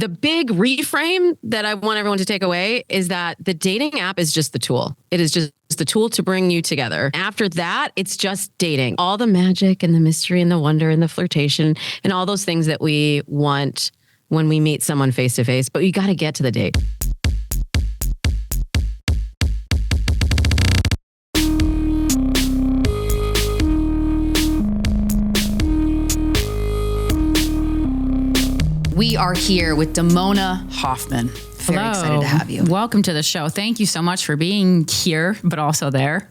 The big reframe that I want everyone to take away is that the dating app is just the tool. It is just the tool to bring you together. After that, it's just dating. All the magic and the mystery and the wonder and the flirtation and all those things that we want when we meet someone face to face. But you got to get to the date. We are here with Damona Hoffman. Very excited to have you. Welcome to the show. Thank you so much for being here, but also there.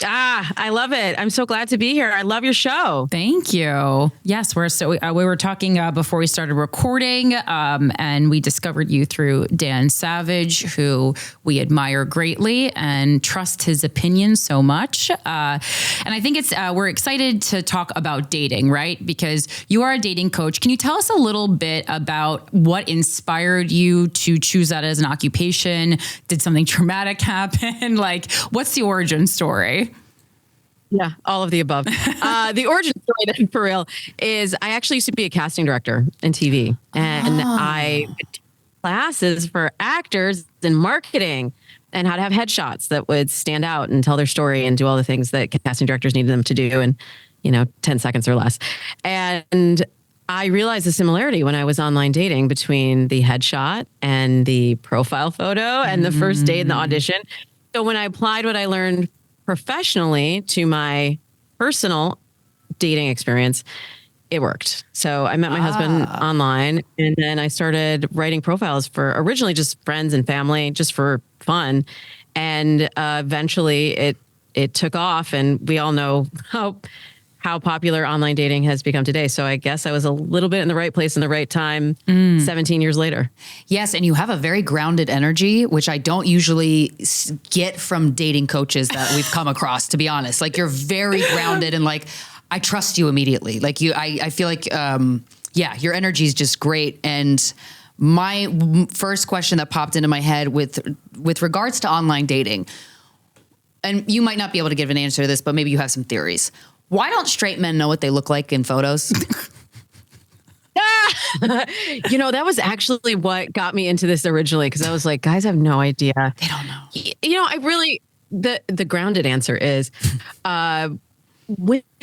I love it. I'm so glad to be here. I love your show. Thank you. Yes, we were talking before we started recording, and we discovered you through Dan Savage, who we admire greatly and trust his opinion so much. And I think we're excited to talk about dating, right? Because you are a dating coach. Can you tell us a little bit about what inspired you to choose that as an occupation? Did something traumatic happen? Like, what's the origin story? Yeah, all of the above. The origin story, then, for real, is I actually used to be a casting director in TV, and I took classes for actors in marketing and how to have headshots that would stand out and tell their story and do all the things that casting directors needed them to do in, 10 seconds or less. And I realized the similarity when I was online dating between the headshot and the profile photo and the first date and the audition. So when I applied what I learned professionally to my personal dating experience, it worked. So I met my husband online, and then I started writing profiles for originally just friends and family, just for fun. And eventually it took off, and we all know how popular online dating has become today. So I guess I was a little bit in the right place in the right time 17 years later. Yes, and you have a very grounded energy, which I don't usually get from dating coaches that we've come across, to be honest. Like, you're very grounded and like, I trust you immediately. Like I feel like, your energy is just great. And my first question that popped into my head with regards to online dating, and you might not be able to give an answer to this, but maybe you have some theories. Why don't straight men know what they look like in photos? That was actually what got me into this originally, because I was like, guys have no idea. They don't know. I really, the grounded answer is women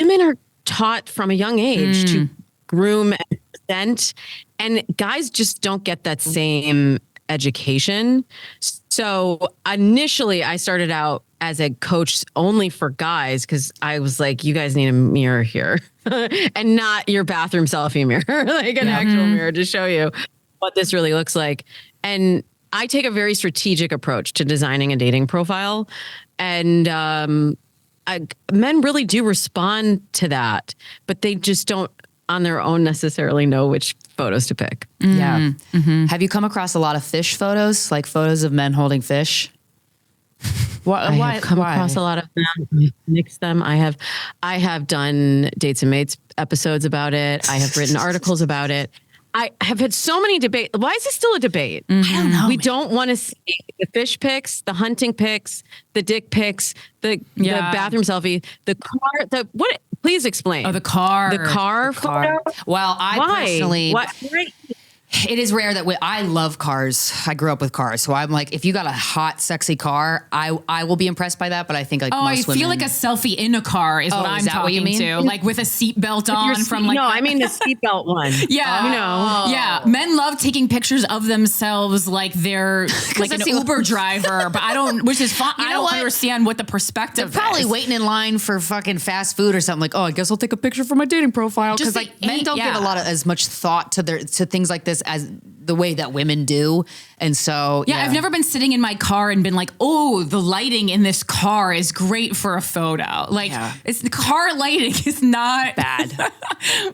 are taught from a young age to groom and present, and guys just don't get that same education. So initially I started out as a coach only for guys, because I was like, you guys need a mirror here and not your bathroom selfie mirror, like an actual mirror to show you what this really looks like. And I take a very strategic approach to designing a dating profile. And men really do respond to that, but they just don't on their own necessarily know which photos to pick. Yeah. Mm-hmm. Have you come across a lot of fish photos, like photos of men holding fish? I have come across a lot of them, mixed them. I have done Dates and Mates episodes about it. I have written articles about it. I have had so many debates. Why is it still a debate? I don't know. We don't want to see the fish pics, the hunting pics, the dick pics, the bathroom selfie, the car, what? Please explain. Oh, the car photo. Well, personally, Why? it is rare that I love cars. I grew up with cars. So I'm like, if you got a hot, sexy car, I will be impressed by that. But I think most women. I feel like a selfie in a car is what I'm talking to. Like with a seatbelt on from like. No, I mean the seatbelt one. Yeah. Yeah. Men love taking pictures of themselves like they're like an Uber driver, but which is fine. I don't understand what the perspective is. They're probably waiting in line for fucking fast food or something, like, I guess I'll take a picture for my dating profile. Because like men don't give as much thought to things like this as the way that women do. And so, I've never been sitting in my car and been like, oh, the lighting in this car is great for a photo. Like it's the car lighting is not bad.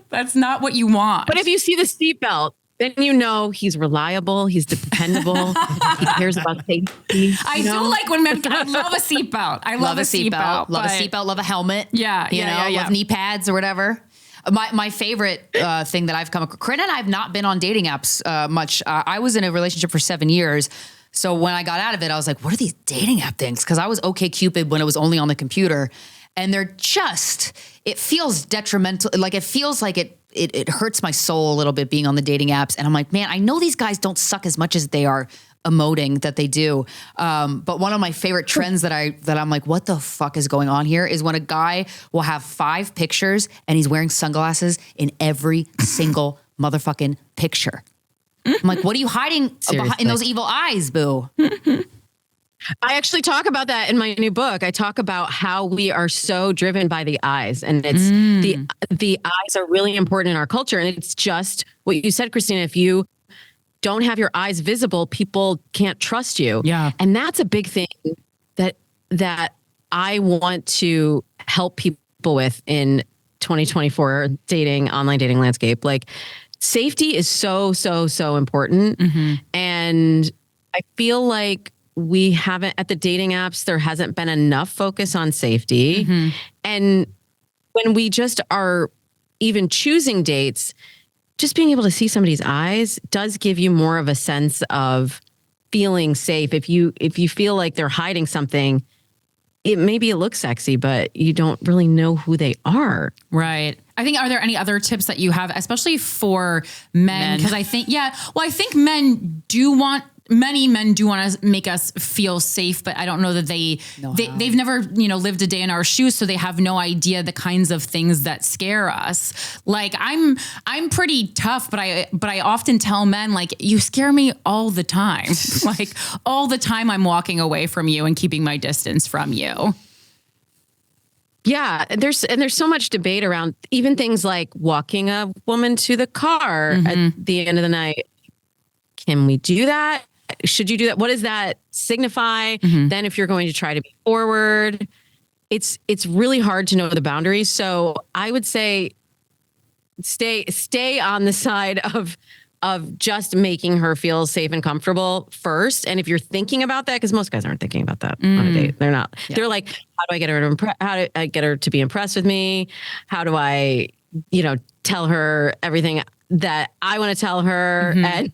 That's not what you want. But if you see the seatbelt, then you know he's reliable, he's dependable, he cares about safety. I do like when men. I love a seatbelt. I love a seatbelt. Love a seatbelt. Love a helmet. Yeah, love knee pads or whatever. My favorite thing that I've come across, Corinne and I have not been on dating apps much. I was in a relationship for 7 years. So when I got out of it, I was like, what are these dating app things? Because I was OkCupid when it was only on the computer. And it feels detrimental. Like it feels like it it hurts my soul a little bit being on the dating apps. And I'm like, man, I know these guys don't suck as much as they are emoting that they do. But one of my favorite trends that I'm like, what the fuck is going on here is when a guy will have 5 pictures and he's wearing sunglasses in every single motherfucking picture. I'm like, what are you hiding in those evil eyes, boo? I actually talk about that in my new book. I talk about how we are so driven by the eyes, and it's the eyes are really important in our culture. And it's just what you said, Krystyna. If you don't have your eyes visible, people can't trust you. Yeah. And that's a big thing that I want to help people with in 2024 online dating landscape. Like, safety is so important. And I feel like we haven't, at the dating apps, there hasn't been enough focus on safety. And when we just are even choosing dates, just being able to see somebody's eyes does give you more of a sense of feeling safe. If you feel like they're hiding something, maybe it looks sexy, but you don't really know who they are. Right. I think, are there any other tips that you have, especially for men? Because I think, many men do want to make us feel safe, but I don't know that they've never, lived a day in our shoes. So they have no idea the kinds of things that scare us. Like, I'm pretty tough, but I often tell men, like, you scare me all the time. Like, all the time I'm walking away from you and keeping my distance from you. Yeah, there's so much debate around even things like walking a woman to the car at the end of the night. Can we do that? Should you do that? What does that signify? Then if you're going to try to be forward, it's really hard to know the boundaries. So I would say stay on the side of just making her feel safe and comfortable first. And if you're thinking about that, because most guys aren't thinking about that on a date. They're not. Yeah. They're like, how do I get her to how do I get her to be impressed with me? How do I, tell her everything that I want to tell her, and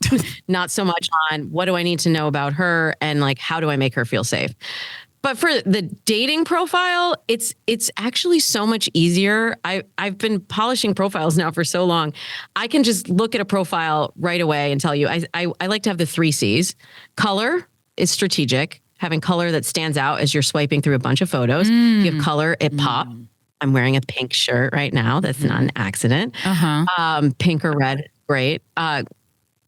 not so much on what do I need to know about her and like, how do I make her feel safe? But for the dating profile, it's actually so much easier. I've been polishing profiles now for so long. I can just look at a profile right away and tell you, I like to have the 3 C's. Color is strategic. Having color that stands out as you're swiping through a bunch of photos. If you have color, it pops. I'm wearing a pink shirt right now. That's not an accident. Pink or red, great.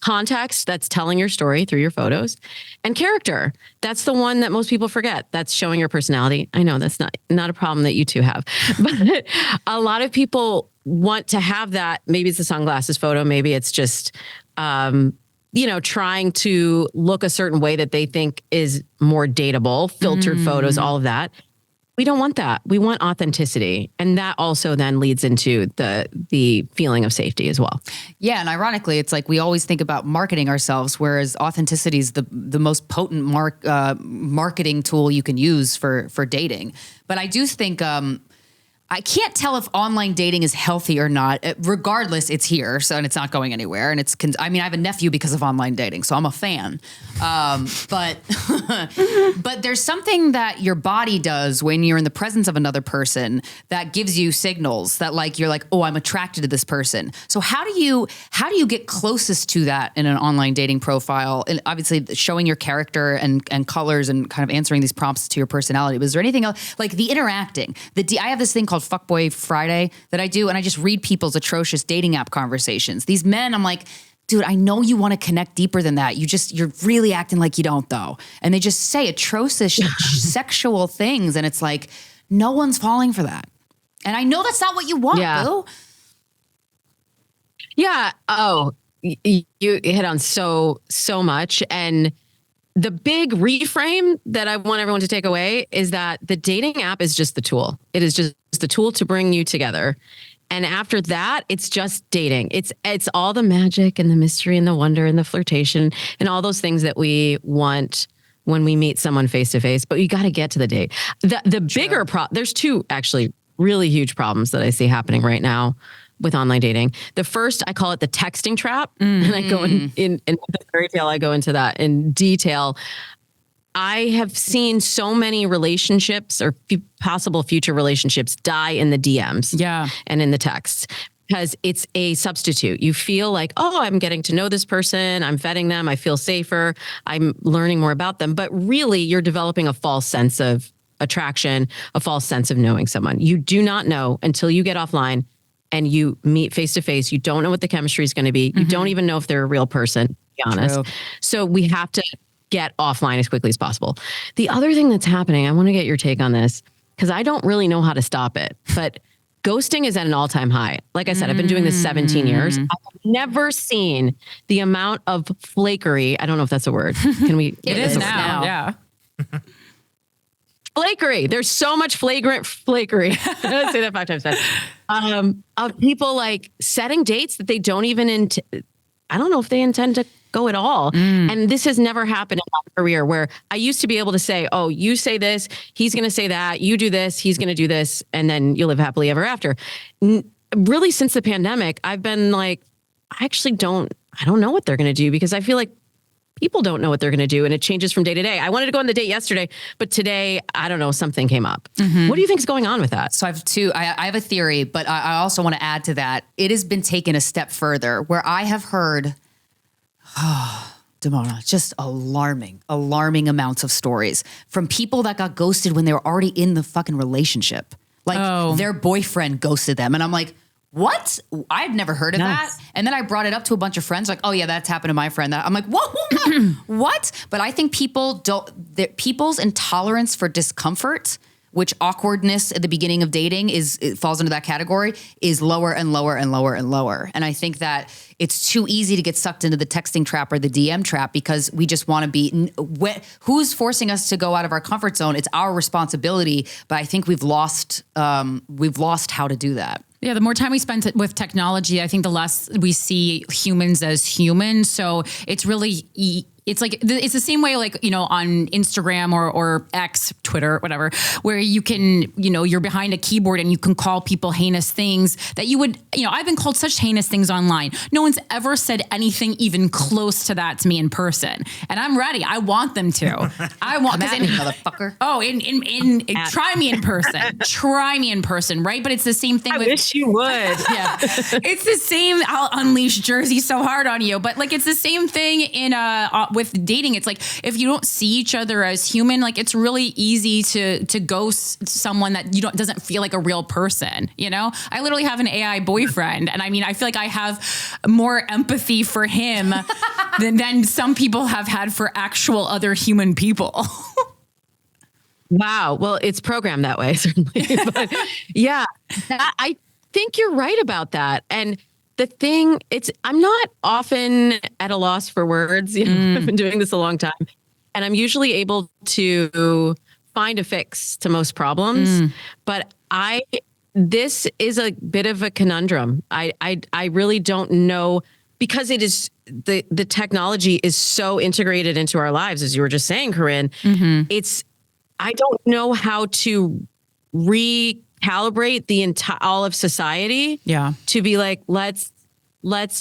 Context, that's telling your story through your photos. And character, that's the one that most people forget. That's showing your personality. I know that's not a problem that you two have. But a lot of people want to have that. Maybe it's the sunglasses photo. Maybe it's just, trying to look a certain way that they think is more dateable, filtered photos, all of that. We don't want that. We want authenticity. And that also then leads into the feeling of safety as well. Yeah. And ironically, it's like we always think about marketing ourselves, whereas authenticity is the most potent marketing tool you can use for dating. But I do think I can't tell if online dating is healthy or not. Regardless, it's here, and it's not going anywhere. And I have a nephew because of online dating, so I'm a fan. But there's something that your body does when you're in the presence of another person that gives you signals that, like, you're like, oh, I'm attracted to this person. So how do you get closest to that in an online dating profile? And obviously showing your character and colors and kind of answering these prompts to your personality. But is there anything else, like the interacting? I have this thing called Fuckboy Friday that I do, and I just read people's atrocious dating app conversations. These men, I'm like, dude, I know you want to connect deeper than that. You're really acting like you don't, though. And they just say atrocious sexual things, and it's like, no one's falling for that. And I know that's not what you want, boo. Yeah. Oh, you hit on so much. And the big reframe that I want everyone to take away is that the dating app is just the tool. It is just the tool to bring you together. And after that, it's just dating. It's all the magic and the mystery and the wonder and the flirtation and all those things that we want when we meet someone face to face. But you got to get to the date. The bigger there's 2 actually really huge problems that I see happening right now with online dating. The first, I call it the texting trap. And I go in the fairy tale, I go into that in detail. I have seen so many relationships or possible future relationships die in the DMs and in the texts because it's a substitute. You feel like, oh, I'm getting to know this person. I'm vetting them. I feel safer. I'm learning more about them. But really, you're developing a false sense of attraction, a false sense of knowing someone. You do not know until you get offline and you meet face to face. You don't know what the chemistry is going to be. You don't even know if they're a real person, to be honest. True. So we have to get offline as quickly as possible. The other thing that's happening, I want to get your take on this because I don't really know how to stop it, but ghosting is at an all-time high. Like I said, I've been doing this 17 years. I've never seen the amount of flakery. I don't know if that's a word. Can we? It is now. Yeah. Flakery. There's so much flagrant flakery. Let's say that 5 times fast. Of people like setting dates that they don't even, I don't know if they intend to go at all. And this has never happened in my career where I used to be able to say, oh, you say this, he's going to say that, you do this, he's going to do this, and then you live happily ever after. Really, since the pandemic, I've been like, I don't know what they're going to do because I feel like people don't know what they're going to do and it changes from day to day. I wanted to go on the date yesterday, but today, I don't know, something came up. What do you think is going on with that? So I have a theory, but I also want to add to that. It has been taken a step further where I have heard, Damona, just alarming amounts of stories from people that got ghosted when they were already in the fucking relationship. Like their boyfriend ghosted them. And I'm like, what? I've never heard of that. And then I brought it up to a bunch of friends like, oh yeah, that's happened to my friend. I'm like, whoa, what? But I think people's intolerance for discomfort, which awkwardness at the beginning of dating it falls into that category, is lower and lower and lower and lower. And I think that it's too easy to get sucked into the texting trap or the DM trap because we just want to be, who's forcing us to go out of our comfort zone? It's our responsibility. But I think we've lost how to do that. Yeah, the more time we spend with technology, I think the less we see humans as humans. So it's really, it's like, it's the same way, like, you know, on Instagram or X, Twitter, whatever, where you can, you know, you're behind a keyboard and you can call people heinous things that you would, you know, I've been called such heinous things online. No one's ever said anything even close to that to me in person. And I'm ready. I want them to. I want, motherfucker. Oh, try me in person. Try me in person, right? But it's the same thing. I wish you would. Yeah. It's the same. I'll unleash Jersey so hard on you. But like, it's the same thing in with dating. It's like, if you don't see each other as human, like it's really easy to ghost someone that doesn't feel like a real person. You know, I literally have an AI boyfriend. And I mean, I feel like I have more empathy for him than some people have had for actual other human people. Wow. Well, it's programmed that way, certainly. But yeah, I think you're right about that. And the thing, I'm not often at a loss for words. You know, I've been doing this a long time, and I'm usually able to find a fix to most problems. But this is a bit of a conundrum. I really don't know, because it is the technology is so integrated into our lives, as you were just saying, Corinne. I don't know how to recalibrate all of society. Yeah. To be like, let's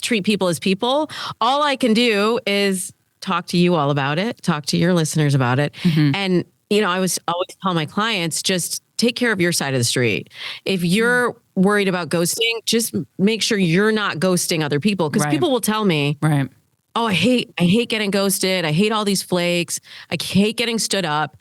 treat people as people. All I can do is talk to you all about it, talk to your listeners about it. And, you know, I always tell my clients, just take care of your side of the street. If you're worried about ghosting, just make sure you're not ghosting other people. Because people will tell me, right, oh, I hate getting ghosted. I hate all these flakes. I hate getting stood up.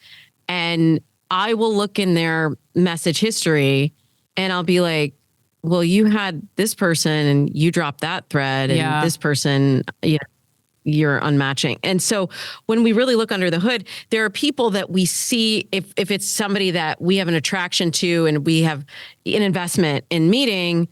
And I will look in their message history and I'll be like, well, you had this person and you dropped that thread and this person, you know, you're unmatching. And so when we really look under the hood, there are people that we see, if it's somebody that we have an attraction to and we have an investment in meeting,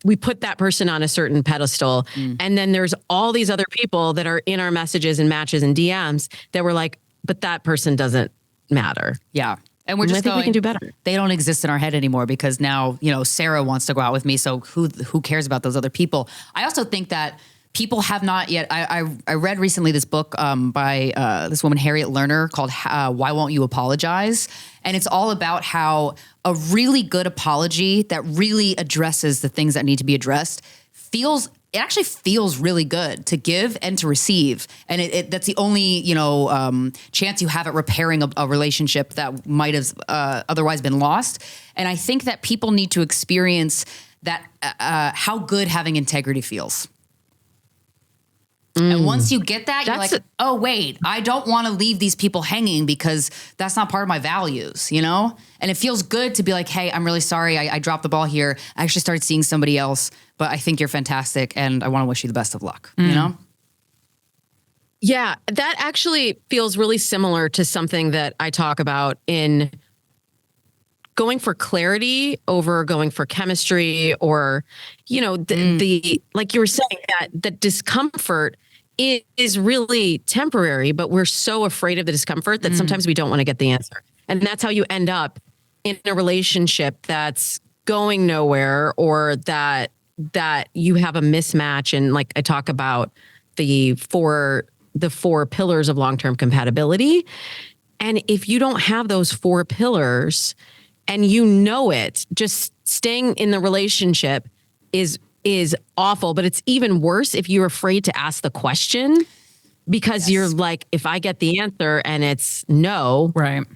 we put that person on a certain pedestal. And then there's all these other people that are in our messages and matches and DMs that we're like, but that person doesn't matter. Yeah. And we're just I think we can do better. They don't exist in our head anymore because now, you know, Sarah wants to go out with me. So who cares about those other people? I also think that people have not yet. I read recently this book by this woman, Harriet Lerner, called Why Won't You Apologize? And it's all about how a really good apology that really addresses the things that need to be addressed actually feels really good to give and to receive. And that's the only, you know, chance you have at repairing a relationship that might have otherwise been lost. And I think that people need to experience that how good having integrity feels. And once you get that, you're like, oh, wait, I don't want to leave these people hanging because that's not part of my values, you know? And it feels good to be like, hey, I'm really sorry. I dropped the ball here. I actually started seeing somebody else, but I think you're fantastic and I want to wish you the best of luck, you know? Yeah, that actually feels really similar to something that I talk about in going for clarity over going for chemistry, or, you know, the like you were saying, that discomfort is really temporary, but we're so afraid of the discomfort that sometimes we don't want to get the answer. And that's how you end up in a relationship that's going nowhere, or that you have a mismatch. And like I talk about the four pillars of long-term compatibility. And if you don't have those 4 pillars and you know it, just staying in the relationship is awful. But it's even worse if you're afraid to ask the question, because you're like, if I get the answer and it's no, Right.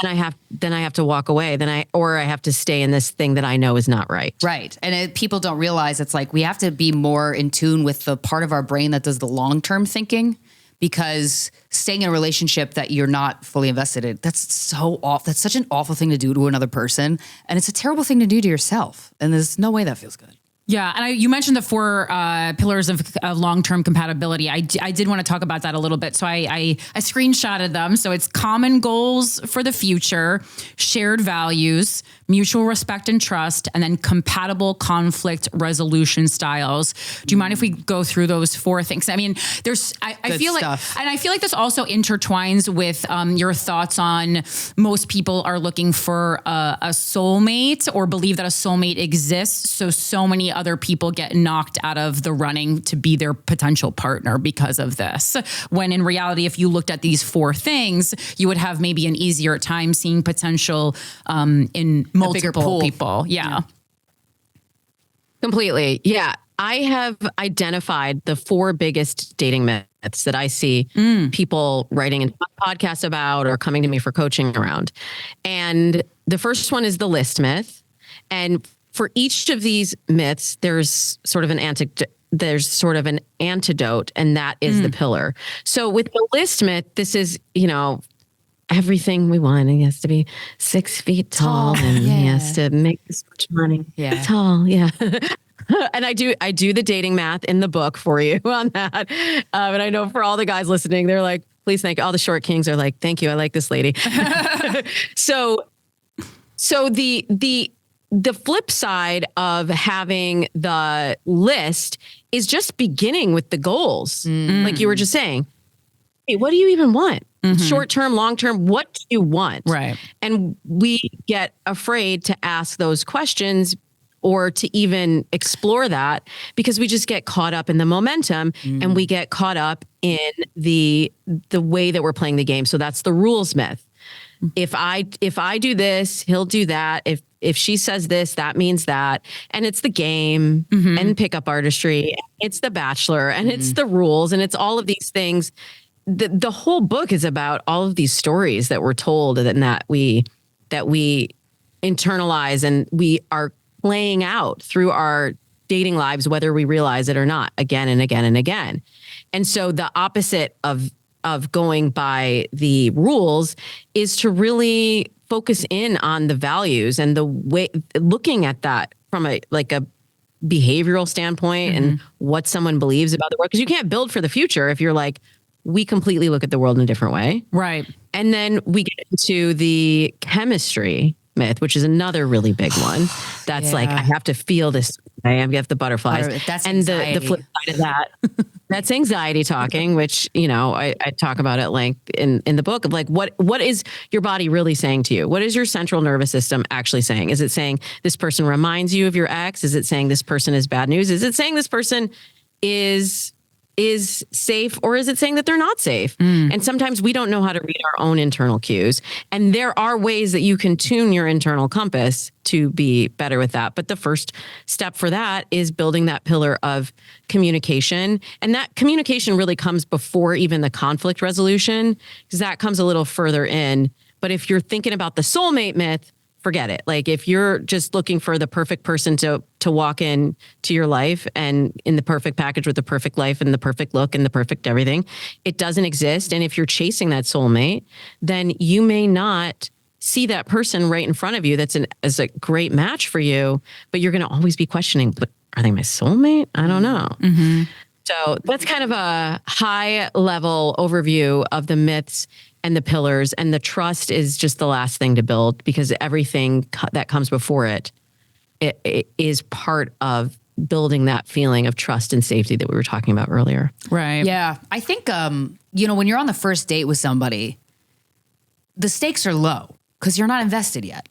then I have to walk away. Or I have to stay in this thing that I know is not right. Right. And people don't realize it's like we have to be more in tune with the part of our brain that does the long-term thinking, because staying in a relationship that you're not fully invested in, that's so awful. That's such an awful thing to do to another person. And it's a terrible thing to do to yourself. And there's no way that feels good. Yeah, and you mentioned the 4 pillars of long-term compatibility. I did want to talk about that a little bit. So I screenshotted them. So it's common goals for the future, shared values, mutual respect and trust, and then compatible conflict resolution styles. Do you mind if we go through those 4 things? I mean, I feel stuff. like, and I feel like this also intertwines with your thoughts on most people are looking for a soulmate, or believe that a soulmate exists. So many other people get knocked out of the running to be their potential partner because of this. When in reality, if you looked at these 4 things, you would have maybe an easier time seeing potential in multiple people. Yeah. Completely. Yeah. I have identified the 4 biggest dating myths that I see people writing in podcasts about or coming to me for coaching around. And the first one is the list myth. And for each of these myths, there's sort of an antidote, and that is the pillar. So with the list myth, this is, you know, everything we want. He has to be 6 feet tall, and he has to make this much money. Yeah. Tall. Yeah. And I do the dating math in the book for you on that. And I know for all the guys listening, they're like, please thank you. All the short kings are like, thank you. I like this lady. So the flip side of having the list is just beginning with the goals. Like you were just saying, hey, what do you even want? Short term, long term, what do you want? Right. And we get afraid to ask those questions or to even explore that, because we just get caught up in the momentum and we get caught up in the way that we're playing the game. So that's the rules myth. If I do this, he'll do that. If she says this, that means that. And it's the game and pickup artistry. It's the Bachelor and it's the rules and it's all of these things. The whole book is about all of these stories that we're told and that we internalize and we are playing out through our dating lives, whether we realize it or not, again and again and again. And so the opposite of going by the rules is to really focus in on the values and the way, looking at that from a behavioral standpoint and what someone believes about the world. Because you can't build for the future if you're like, we completely look at the world in a different way. Right. And then we get into the chemistry myth, which is another really big one. That's like, I have to feel this. I have the butterflies. That's and the flip side of that, that's anxiety talking, which, you know, I talk about at length in the book of like, what is your body really saying to you? What is your central nervous system actually saying? Is it saying this person reminds you of your ex? Is it saying this person is bad news? Is it saying this person is safe, or is it saying that they're not safe? And sometimes we don't know how to read our own internal cues. And there are ways that you can tune your internal compass to be better with that. But the first step for that is building that pillar of communication. And that communication really comes before even the conflict resolution, because that comes a little further in. But if you're thinking about the soulmate myth, forget it. Like if you're just looking for the perfect person to walk in to your life and in the perfect package with the perfect life and the perfect look and the perfect everything, it doesn't exist. And if you're chasing that soulmate, then you may not see that person right in front of you that's a great match for you, but you're going to always be questioning, but are they my soulmate? I don't know. Mm-hmm. So that's kind of a high level overview of the myths and the pillars, and the trust is just the last thing to build, because everything that comes before it is part of building that feeling of trust and safety that we were talking about earlier. Right. Yeah. I think, when you're on the first date with somebody, the stakes are low because you're not invested yet.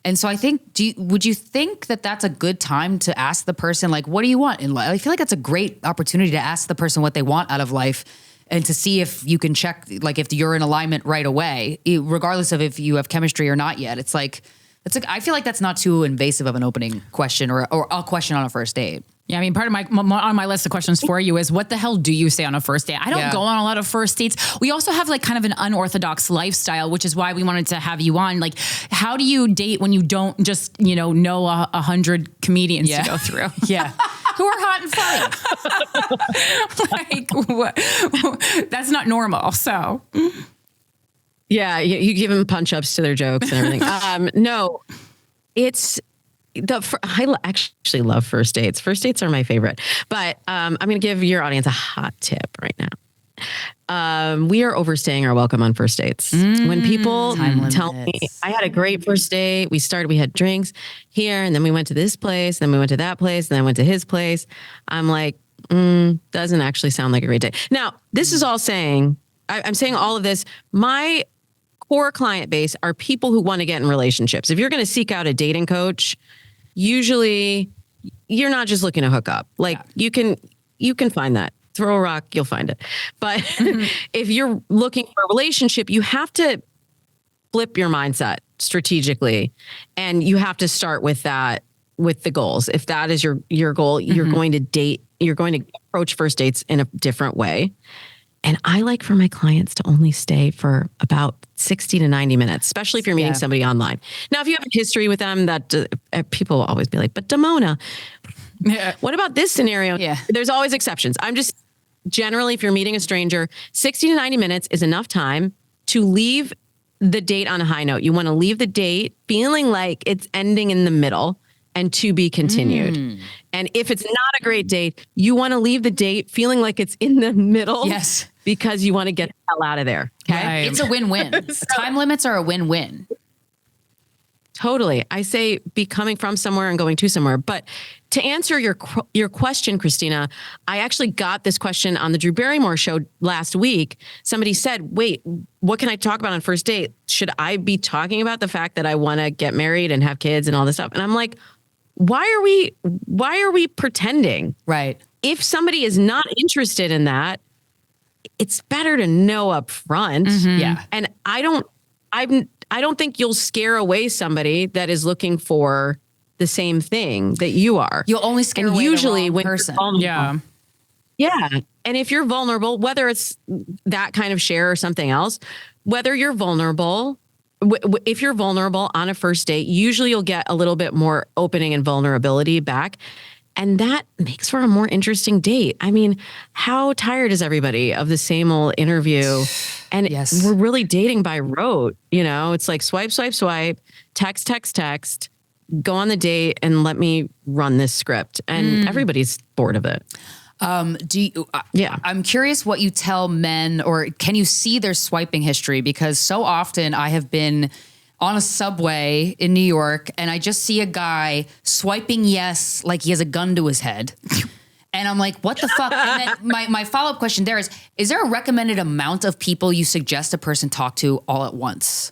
And so I think, would you think that that's a good time to ask the person, like, what do you want in life? I feel like that's a great opportunity to ask the person what they want out of life and to see if you can check, like, if you're in alignment right away, regardless of if you have chemistry or not yet. It's like, I feel like that's not too invasive of an opening question or a question on a first date. Yeah, I mean, part of on my list of questions for you is, what the hell do you say on a first date? I don't go on a lot of first dates. We also have like kind of an unorthodox lifestyle, which is why we wanted to have you on. Like, how do you date when you don't just, know 100 comedians to go through? Yeah. Who are hot Like, and funny. what? That's not normal. So. Yeah, you give them punch-ups to their jokes and everything. No, it's I actually love first dates. First dates are my favorite. But I'm going to give your audience a hot tip right now. We are overstaying our welcome on first dates. When people tell me, I had a great first date, we had drinks here, and then we went to this place, then we went to that place, and then I went to his place. I'm like, doesn't actually sound like a great day. Now, this is all saying, I'm saying all of this, my core client base are people who want to get in relationships. If you're going to seek out a dating coach, usually you're not just looking to hook up. Like you can find that. Throw a rock, you'll find it. But if you're looking for a relationship, you have to flip your mindset strategically, and you have to start with that, with the goals. If that is your goal, you're going to approach first dates in a different way. And I like for my clients to only stay for about 60 to 90 minutes, especially if you're meeting somebody online. Now, if you have a history with them, that people will always be like, but Damona, what about this scenario? Yeah. There's always exceptions. I'm just generally, if you're meeting a stranger, 60 to 90 minutes is enough time to leave the date on a high note. You want to leave the date feeling like it's ending in the middle and to be continued. And if it's not a great date, you want to leave the date feeling like it's in the middle. Yes. Because you want to get the hell out of there. Okay. Right. It's a win-win. Time limits are a win-win. Totally. I say be coming from somewhere and going to somewhere. But to answer your question, Krystyna, I actually got this question on the Drew Barrymore show last week. Somebody said, wait, what can I talk about on first date? Should I be talking about the fact that I want to get married and have kids and all this stuff? And I'm like, why are we pretending? Right. If somebody is not interested in that, it's better to know up front. Yeah. And I don't think you'll scare away somebody that is looking for the same thing that you are. You'll only scare away usually the wrong when person. Yeah. Yeah. And if you're vulnerable, whether it's that kind of share or something else, whether you're vulnerable, if you're vulnerable on a first date, usually you'll get a little bit more opening and vulnerability back. And that makes for a more interesting date. I mean, how tired is everybody of the same old interview? And we're really dating by rote. It's like swipe, swipe, swipe, text, text, text, go on the date and let me run this script. And everybody's bored of it. I'm curious what you tell men, or can you see their swiping history? Because so often I have been on a subway in New York and I just see a guy swiping yes like he has a gun to his head. And I'm like, what the fuck? And then my follow-up question there is there a recommended amount of people you suggest a person talk to all at once?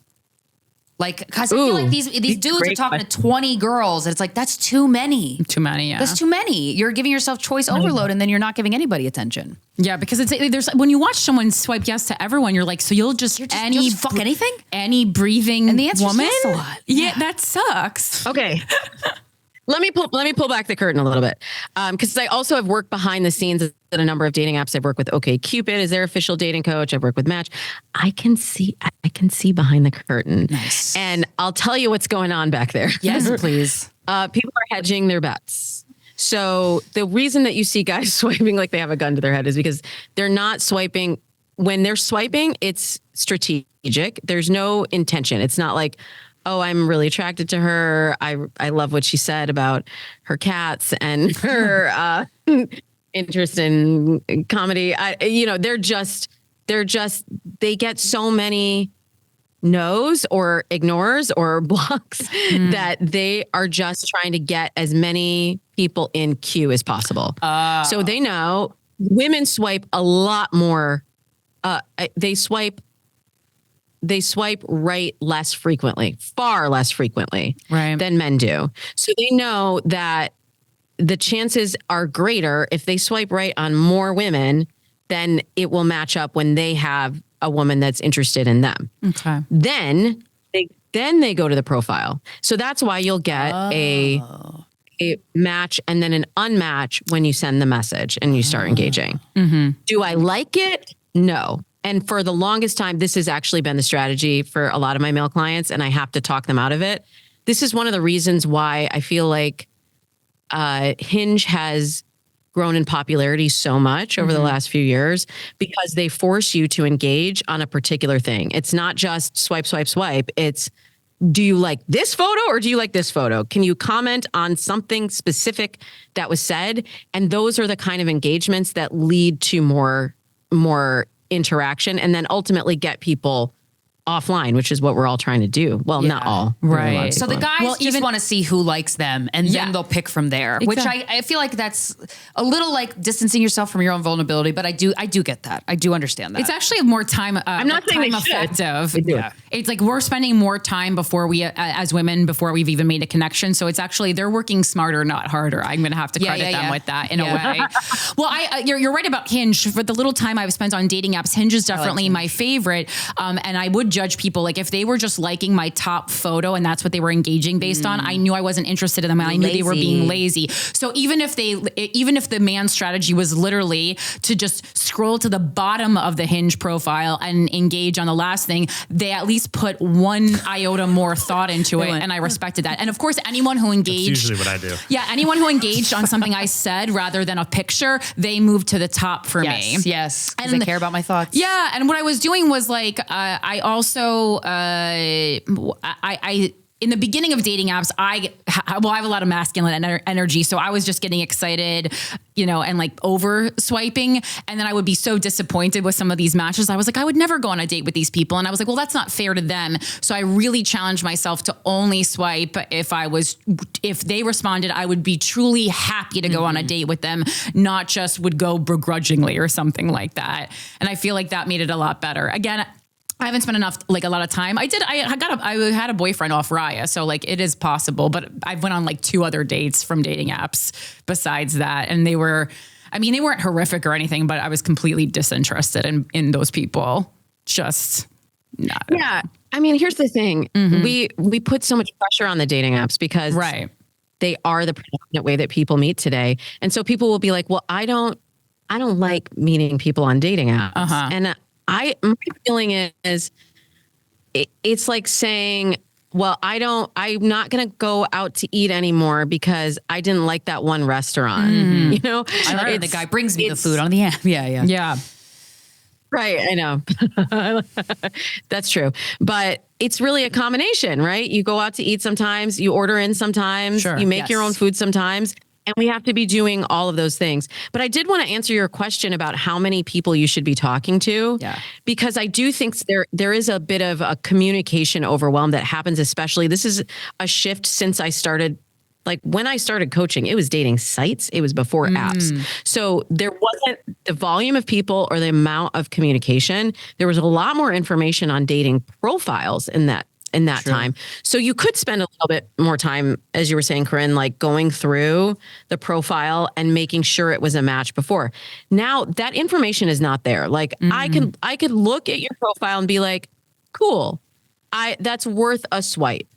Like, because I feel like these dudes are talking to 20 girls, and it's like, that's too many. Too many, yeah. That's too many. You're giving yourself choice overload, and then you're not giving anybody attention. Yeah, because there's when you watch someone swipe yes to everyone, you're like, so you'll just fuck anything? Any breathing and the answer woman? is yes a lot. Yeah, that sucks. Okay. let me pull back the curtain a little bit. Because I also have worked behind the scenes at a number of dating apps. I've worked with OkCupid as their official dating coach. I've worked with Match. I can see behind the curtain. Nice. And I'll tell you what's going on back there. Yes, please. People are hedging their bets. So the reason that you see guys swiping like they have a gun to their head is because they're not swiping. When they're swiping, it's strategic. There's no intention. It's not like, oh, I'm really attracted to her. I love what she said about her cats and her interest in comedy. They get so many no's or ignores or blocks that they are just trying to get as many people in queue as possible. So they know women swipe a lot more. They swipe right less frequently, far less frequently than men do. So they know that the chances are greater if they swipe right on more women, then it will match up when they have a woman that's interested in them. Okay. Then they go to the profile. So that's why you'll get a match and then an unmatch when you send the message and you start engaging. Mm-hmm. Do I like it? No. And for the longest time, this has actually been the strategy for a lot of my male clients, and I have to talk them out of it. This is one of the reasons why I feel like Hinge has grown in popularity so much over the last few years, because they force you to engage on a particular thing. It's not just swipe, swipe, swipe. It's, do you like this photo or do you like this photo? Can you comment on something specific that was said? And those are the kind of engagements that lead to more interaction and then ultimately get people offline, which is what we're all trying to do. Well, not all. Right. So the guys just want to see who likes them, and then they'll pick from there, which I feel like that's a little like distancing yourself from your own vulnerability, but I do get that. I do understand that. It's actually more time. I'm not saying time they effective. Yeah. It's like we're spending more time before we, as women, before we've even made a connection. So it's actually, they're working smarter, not harder. I'm going to have to credit them with that in a way. Well, you're right about Hinge. For the little time I've spent on dating apps, Hinge is definitely my favorite. And I would judge people, like if they were just liking my top photo and that's what they were engaging based on, I knew I wasn't interested in them, and I knew they were being lazy. So even if the man's strategy was literally to just scroll to the bottom of the Hinge profile and engage on the last thing, they at least put one iota more thought into it, and I respected that. And of course, anyone who engaged, that's usually what I do. Yeah, anyone who engaged on something I said rather than a picture, they moved to the top for me. Yes, because they care about my thoughts. Yeah, and what I was doing was like, I also, in the beginning of dating apps, I have a lot of masculine energy. So I was just getting excited, and like over swiping. And then I would be so disappointed with some of these matches. I was like, I would never go on a date with these people. And I was like, well, that's not fair to them. So I really challenged myself to only swipe if they responded, I would be truly happy to go on a date with them, not just would go begrudgingly or something like that. And I feel like that made it a lot better. Again, I haven't spent a lot of time. I had a boyfriend off Raya, so like it is possible, but I went on like 2 other dates from dating apps besides that. And they weren't horrific or anything, but I was completely disinterested in those people. Just not. Yeah. I mean, here's the thing. We put so much pressure on the dating apps because they are the predominant way that people meet today. And so people will be like, well, I don't like meeting people on dating apps. And my feeling is it's like saying, well, I'm not going to go out to eat anymore because I didn't like that one restaurant. The guy brings me the food on the app. Yeah. Right. I know. That's true. But it's really a combination, right? You go out to eat sometimes, you order in sometimes, you make your own food sometimes. And we have to be doing all of those things. But I did want to answer your question about how many people you should be talking to, because I do think there is a bit of a communication overwhelm that happens, especially this is a shift since I started. Like when I started coaching, it was dating sites. It was before apps. So there wasn't the volume of people or the amount of communication. There was a lot more information on dating profiles in that time. So you could spend a little bit more time, as you were saying, Corinne, like going through the profile and making sure it was a match before. Now that information is not there. Like I could look at your profile and be like, cool, that's worth a swipe,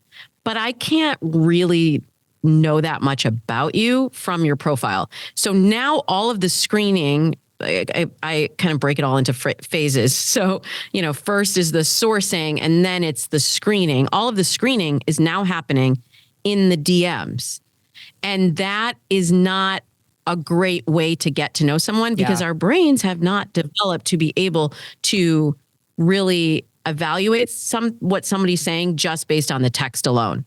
but I can't really know that much about you from your profile. So now all of the screening, I kind of break it all into phases. So, first is the sourcing and then it's the screening. All of the screening is now happening in the DMs. And that is not a great way to get to know someone because our brains have not developed to be able to really evaluate what somebody's saying just based on the text alone.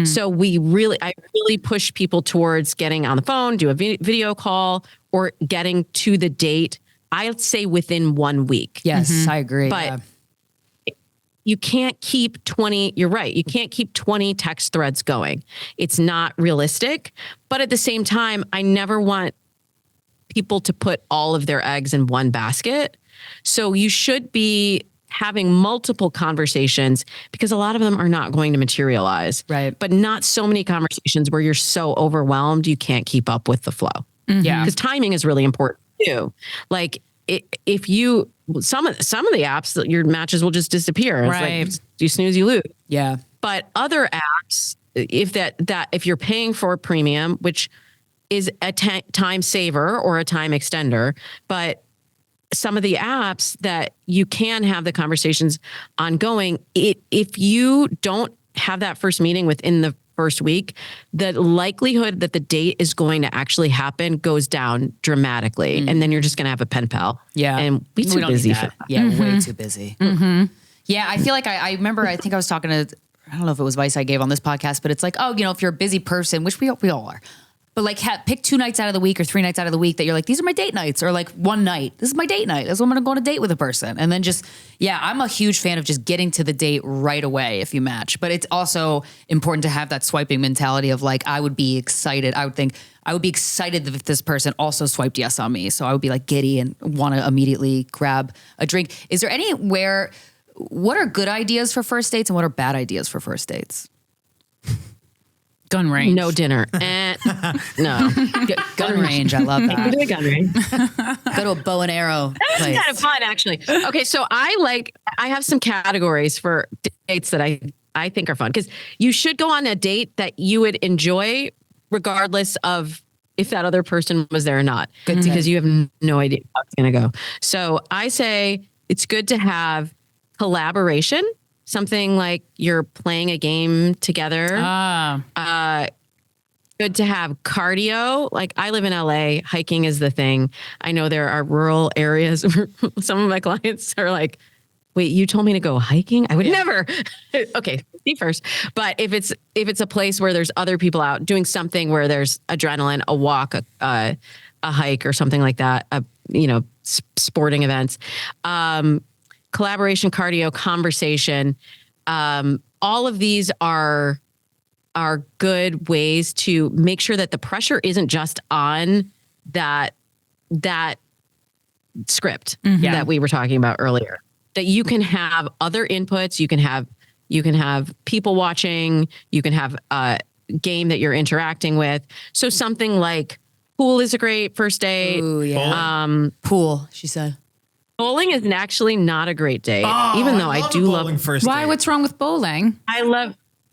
So I really push people towards getting on the phone, do a video call, or getting to the date. I'd say within 1 week. Yes, I agree. But you can't keep 20, you're right. You can't keep 20 text threads going. It's not realistic. But at the same time, I never want people to put all of their eggs in one basket. So you should be having multiple conversations because a lot of them are not going to materialize. Right. But not so many conversations where you're so overwhelmed, you can't keep up with the flow. Yeah. Because timing is really important too. Like if you, some of the apps, your matches will just disappear. Right. It's like, you snooze, you lose. Yeah. But other apps, if you're paying for a premium, which is a time saver or a time extender, but some of the apps that you can have the conversations ongoing, if you don't have that first meeting within the first week, the likelihood that the date is going to actually happen goes down dramatically. And then you're just going to have a pen pal. Yeah. And we too busy for that. Yeah, way too busy. Yeah, I feel like I remember, I think I was talking to, I don't know if it was advice I gave on this podcast, but it's like, if you're a busy person, which we all are, but like pick 2 nights out of the week or 3 nights out of the week that you're like, these are my date nights, or like one night, this is my date night. That's when I'm going to go on a date with a person. And then I'm a huge fan of just getting to the date right away if you match. But it's also important to have that swiping mentality of like, I would be excited. I would be excited if this person also swiped yes on me. So I would be like giddy and want to immediately grab a drink. Is there what are good ideas for first dates and what are bad ideas for first dates? Gun range. No dinner. No. Gun range. I love that. Do a gun range. Go to a bow and arrow That's place. kind of fun, actually. Okay, so I have some categories for dates that I think are fun because you should go on a date that you would enjoy regardless of if that other person was there or not. Good, because you have no idea how it's going to go. So I say it's good to have collaboration. Something like you're playing a game together. Good to have cardio. Like I live in LA, hiking is the thing. I know there are rural areas where some of my clients are like, wait, you told me to go hiking? I would never. Okay, see first. But if it's a place where there's other people out doing something where there's adrenaline, a walk, a hike or something like that, sporting events, collaboration, cardio, conversation. All of these are good ways to make sure that the pressure isn't just on that script that we were talking about earlier. That you can have other inputs, you can have people watching, you can have a game that you're interacting with. So something like pool is a great first date. Ooh, yeah. Pool, she said. Bowling is actually not a great date, even though I do love first Why? date. What's wrong with bowling?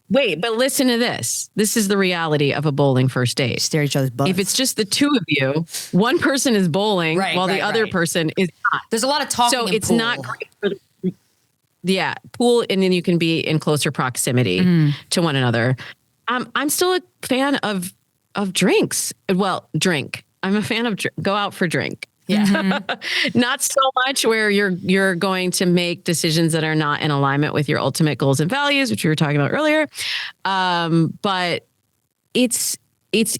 Wait, but listen to this. This is the reality of a bowling first date. Stare at each other's butts. If it's just the two of you, one person is bowling while the other person is not. There's a lot of talking So in it's pool. not great for pool, and then you can be in closer proximity to one another. I'm still a fan of drinks. Well, drink. I'm a fan of go out for drink. Yeah. Not so much where you're going to make decisions that are not in alignment with your ultimate goals and values, which we were talking about earlier. But it's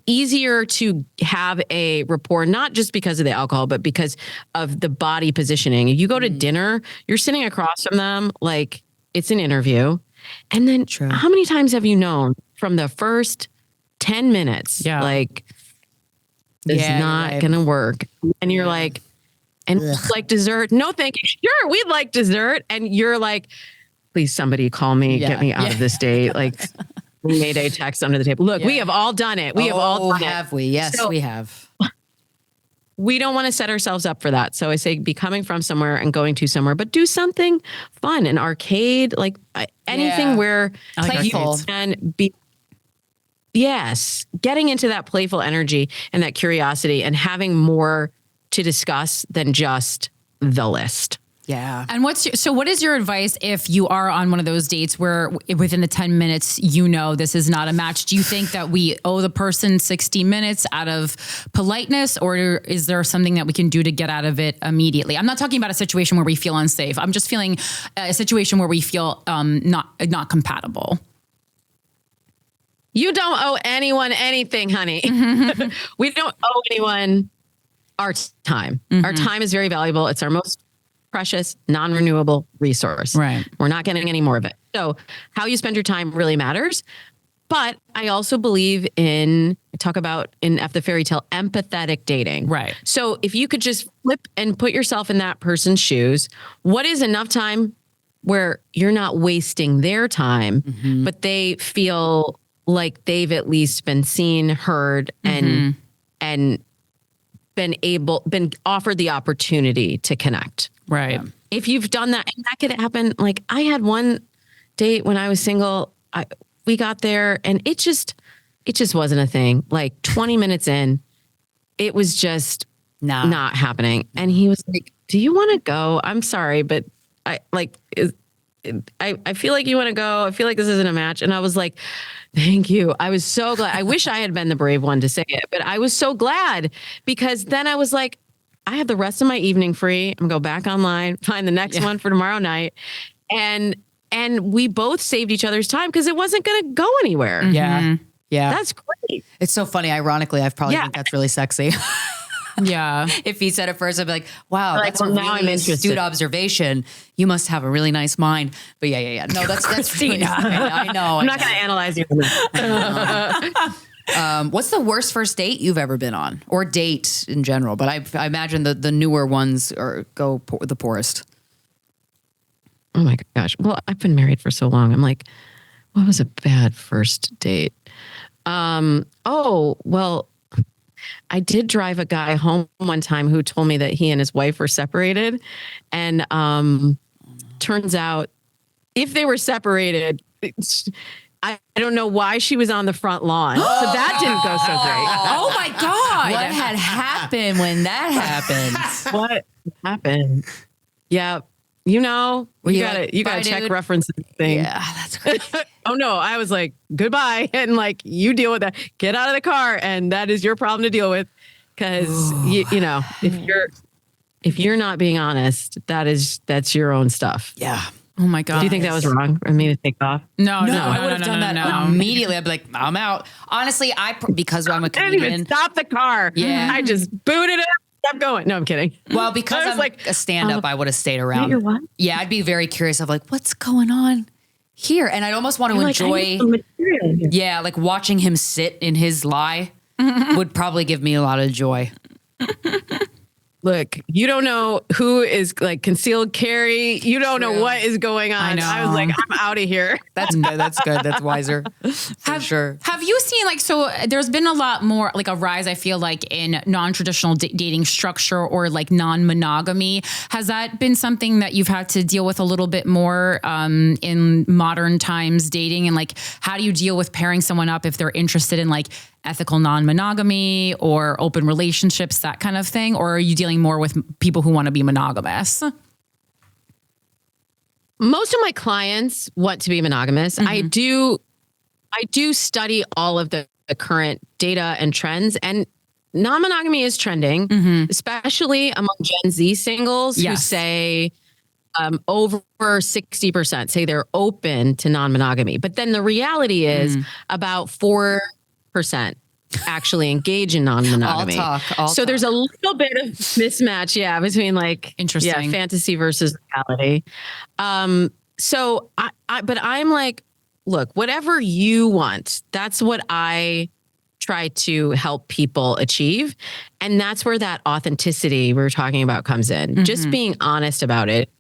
easier to have a rapport, not just because of the alcohol, but because of the body positioning. If you go to dinner, you're sitting across from them like it's an interview. And then how many times have you known from the first 10 minutes, like, it's not going to work. And you're like, and like dessert? No, thank you. Sure, we'd like dessert. And you're like, please, somebody call me, get me out of this date. Like, Mayday text under the table. Look, we have all done it. We have all done it. Have we? Yes, we have. We don't want to set ourselves up for that. So I say be coming from somewhere and going to somewhere, but do something fun, an arcade, like anything where playful you can be. Yes, getting into that playful energy and that curiosity and having more to discuss than just the list. Yeah. And what is your advice if you are on one of those dates where within the 10 minutes, this is not a match? Do you think that we owe the person 60 minutes out of politeness, or is there something that we can do to get out of it immediately? I'm not talking about a situation where we feel unsafe. I'm just feeling a situation where we feel not compatible. You don't owe anyone anything, honey. We don't owe anyone our time. Our time is very valuable. It's our most precious, non-renewable resource. Right. We're not getting any more of it. So how you spend your time really matters. But I also believe I talk about in F the Fairy Tale, empathetic dating. Right. So if you could just flip and put yourself in that person's shoes, what is enough time where you're not wasting their time, but they feel like they've at least been seen, heard, and been offered the opportunity to connect. Right. If you've done that, and that could happen. Like I had one date when I was single. We got there and it just wasn't a thing. Like 20 minutes in, it was just not happening. And he was like, "Do you want to go? I'm sorry, but I feel like you want to go. I feel like this isn't a match." And I was like, "Thank you." I was so glad. I wish I had been the brave one to say it, but I was so glad because then I was like, I have the rest of my evening free. I'm gonna go back online, find the next one for tomorrow night. And we both saved each other's time because it wasn't gonna go anywhere. Yeah. Yeah. That's great. It's so funny. Ironically, I probably think that's really sexy. Yeah. If he said it first, I'd be like, wow, Like, that's well, a now I'm really interested. astute observation. You must have a really nice mind. But yeah. No, that's really, I know. I'm not gonna analyze you. What's the worst first date you've ever been on, or date in general? But I imagine the newer ones go the poorest. Oh my gosh. Well, I've been married for so long. I'm like, what was a bad first date? Well, I did drive a guy home one time who told me that he and his wife were separated. And turns out if they were separated, I don't know why she was on the front lawn. So that didn't go so great. Oh my God. What had happened when that happened? What happened? Yeah. You Bye, gotta check dude. references thing. Yeah, that's great. Oh no, I was like, goodbye. And like, you deal with that. Get out of the car. And that is your problem to deal with. Cause if you're not being honest, that's your own stuff. Yeah. Oh my God. Do you think that was wrong for me to take off? No, I would have done that no. immediately. I'd be like, I'm out. Honestly, because I'm a I didn't comedian. even stop the car. Yeah. I just booted it. Kept going. No, I'm kidding. Well, because I was I'm like, a stand-up, I would have stayed around. your what? Yeah, I'd be very curious of like, what's going on here? And I'd almost want to Like, I enjoy, need some material here. yeah, like watching him sit in his lie would probably give me a lot of joy. Look, you don't know who is like concealed carry. You don't know what is going on. I know. I was like, I'm out of here. That's good. That's good. That's wiser. For sure. Have you seen so there's been a lot more like a rise, I feel like, in non-traditional dating structure or like non-monogamy. Has that been something that you've had to deal with a little bit more in modern times dating? And like, how do you deal with pairing someone up if they're interested in like ethical non-monogamy or open relationships, that kind of thing? Or are you dealing more with people who want to be monogamous? Most of my clients want to be monogamous. I do study all of the current data and trends, and non-monogamy is trending, especially among Gen Z singles who say over 60% say they're open to non-monogamy. But then the reality is about 4% actually engage in non-monogamy. So there's a little bit of mismatch, between like Interesting. fantasy versus reality. So but I'm like, look, whatever you want, that's what I try to help people achieve. And that's where that authenticity we were talking about comes in. Just being honest about it.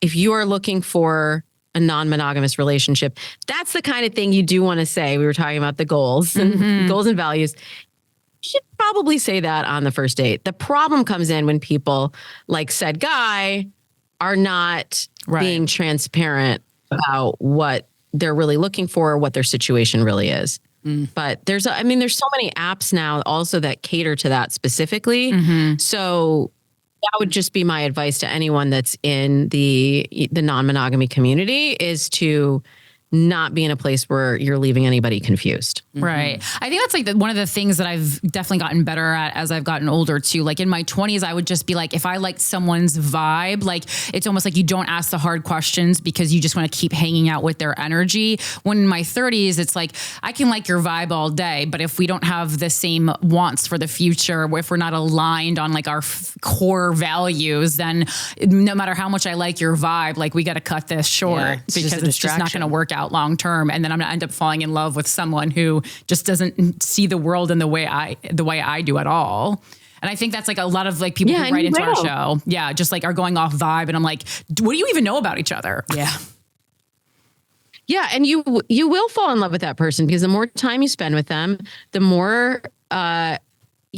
If you are looking for a non-monogamous relationship, that's the kind of thing you do want to say. We were talking about the goals and goals and values. You should probably say that on the first date. The problem comes in when people, like said guy, are not being transparent about what they're really looking for, or what their situation really is. But there's so many apps now also that cater to that specifically. So that would just be my advice to anyone that's in the non-monogamy community, is to not be in a place where you're leaving anybody confused. Right. I think that's like one of the things that I've definitely gotten better at as I've gotten older too. Like in my 20s, I would just be like, if I liked someone's vibe, like it's almost like you don't ask the hard questions because you just want to keep hanging out with their energy. When in my 30s, it's like, I can like your vibe all day, but if we don't have the same wants for the future, if we're not aligned on like our core values, then no matter how much I like your vibe, like we got to cut this short because it's just not going to work out long term, and then I'm gonna end up falling in love with someone who just doesn't see the world in the way I do at all. And I think that's like a lot of like people who write into our show, just like are going off vibe, and I'm like, what do you even know about each other? Yeah, and you will fall in love with that person, because the more time you spend with them, the more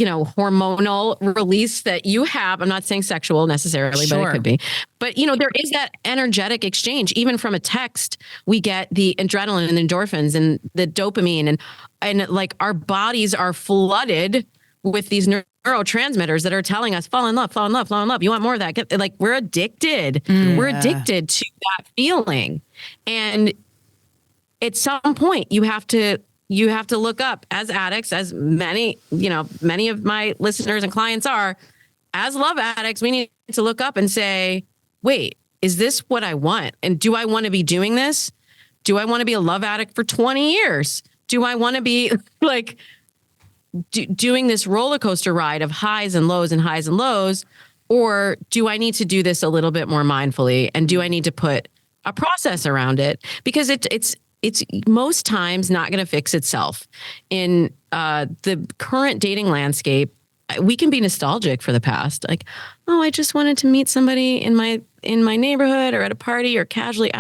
hormonal release that you have. I'm not saying sexual necessarily, but it could be. But, there is that energetic exchange. Even from a text, we get the adrenaline and the endorphins and the dopamine, and like our bodies are flooded with these neurotransmitters that are telling us, fall in love, fall in love, fall in love. You want more of that. Like we're addicted. We're addicted to that feeling. And at some point you have to look up, as addicts, as many of my listeners and clients are, as love addicts, we need to look up and say, wait, is this what I want? And do I want to be doing this? Do I want to be a love addict for 20 years? Do I want to be like doing this roller coaster ride of highs and lows and highs and lows? Or do I need to do this a little bit more mindfully? And do I need to put a process around it? Because it's most times not going to fix itself. In the current dating landscape, we can be nostalgic for the past. Like, oh, I just wanted to meet somebody in my neighborhood or at a party or casually.